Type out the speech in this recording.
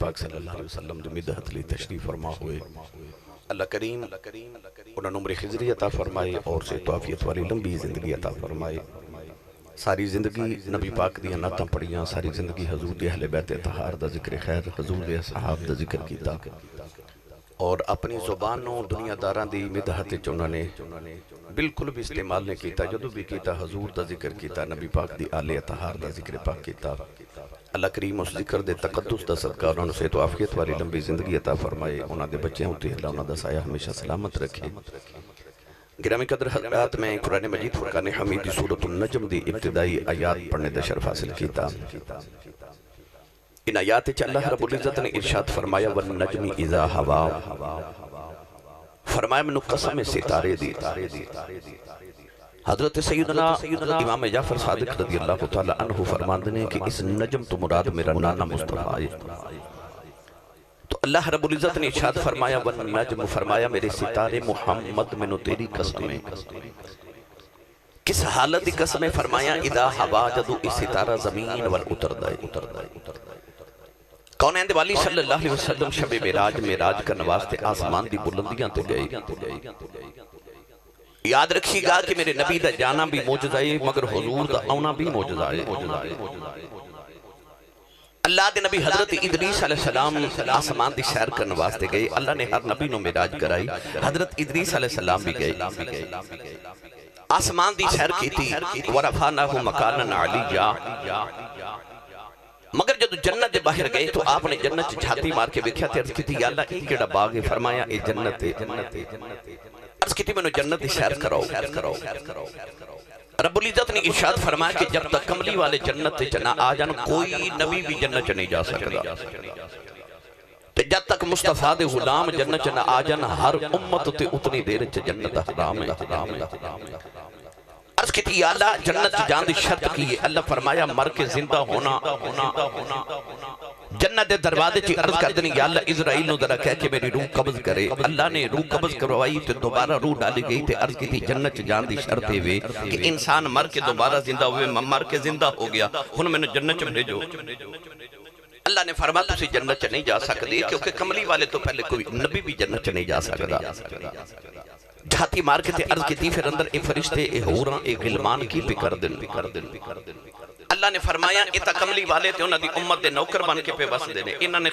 پاک صلی اللہ علیہ وسلم دی مدحت لی تشریف فرما ہوئے اللہ کریم انہوں عمر خضری عطا فرمائے اور صحت و عافیت والی لمبی زندگی عطا فرمائے ساری زندگی نبی پاک دیاں نعتاں پڑھیاں ساری زندگی حضور دی اہل بیت طہار دا ذکر خیر حضور دے اصحاب دا ذکر کیتا اور اپنی زبانوں دنیا داراں دی مدحت انہوں نے بالکل بھی استعمال نہیں کیتا جدو بھی کیتا حضور دا ذکر کیتا نبی پاک دی آل اطہار دا ذکر پاک کیتا اللہ کریم اس ذکر دے تقدس دا صدقہ انہوں نے صحت و عافیت والی لمبی زندگی عطا فرمائے انہوں دے بچے ہوتے اللہ انہوں دا سایہ ہمیشہ سلامت رکھے گرامی قدر حضرات میں قرآن مجید فرقان حمید سورۃ النجم دی ابتدائی آیات پڑھنے دا شرف حاصل کیتا ان آیات چ اللہ رب العزت نے ارشاد فرمایا والنجم اذا ہوا فرمایا منو قسم ستارے دی حضرت سیدنا امام جعفر صادق رضی اللہ تعالی عنہ فرماندے نے کہ اس نجم تو مراد میرا نانا مصطفیٰ ہے تو اللہ رب العزت نے ارشاد فرمایا والنجم فرمایا میرے ستارے محمد منو تیری قسمیں کس حالت دی قسمیں فرمایا اذا ہوا جدو اس ستارہ زمین ور اتر دائے کونین دے والی صلی اللہ علیہ وسلم شب معراج کا نواستے آسمان دی بلندیاں تے گئے یاد رکھیے گا کہ میرے نبی دا جانا بھی موجزہ ہے مگر حضور دا آنا بھی موجزہ ہے اللہ دے نبی حضرت ادریس علیہ السلام آسمان دی سیر کرنے واسطے گئے اللہ نے ہر نبی نو معراج کرائی حضرت ادریس علیہ السلام بھی گئے آسمان دی سیر کی تھی وَرَفَعْنَاهُ مَكَانًا عَلِيًّا مگر جب جنت دے باہر گئے تو آپ نے جنت چھاتی مار کے دیکھا تھے عرض کی تھی یا اللہ ایک کیڑا باغ ہے فرمایا اے جنت ہے عرض کی تھی میں نے جنت دی سیر کراؤ رب العزت نے ارشاد فرمایا کہ جب تک کملی والے جنت چنا آ جان کوئی نبی بھی جنت نہیں جا سکتا جب تک مصطفیٰ دے غلام جنت چنا آ جان ہر امت تے اتنی دیر جنت حرام ہے عرض کی تھی یا اللہ جنت جان دی شرط کی ہے اللہ فرمایا مر کے زندہ ہونا جنت دے دروازے چی عرض کر دنی یا اللہ اسرائیل نو ذرا کہہ کہ میری روح قبض کرے اللہ نے روح قبض کروائی تو دوبارہ روح ڈالی گئی تھی عرض کی تھی جنت جان دی شرط ہوئے کہ انسان مر کے دوبارہ زندہ ہوئے مر کے زندہ ہو گیا ہن میں نے جنت بھیجو اللہ نے فرمایا تسی جنت نہیں جا سکتے کیونکہ کملی والے تو پہلے کوئی نبی بھی جنت نہیں جا سکتا جھاتی مار کے تھے عرض کی تھی پھر اندر اے فرشتے اے حوراں اے غلمان کی بکر دن اللہ نے فرمایا اے تا کملی والے تھے انہاں دی امت دے نوکر بن کے پہ بس دینے انہاں نے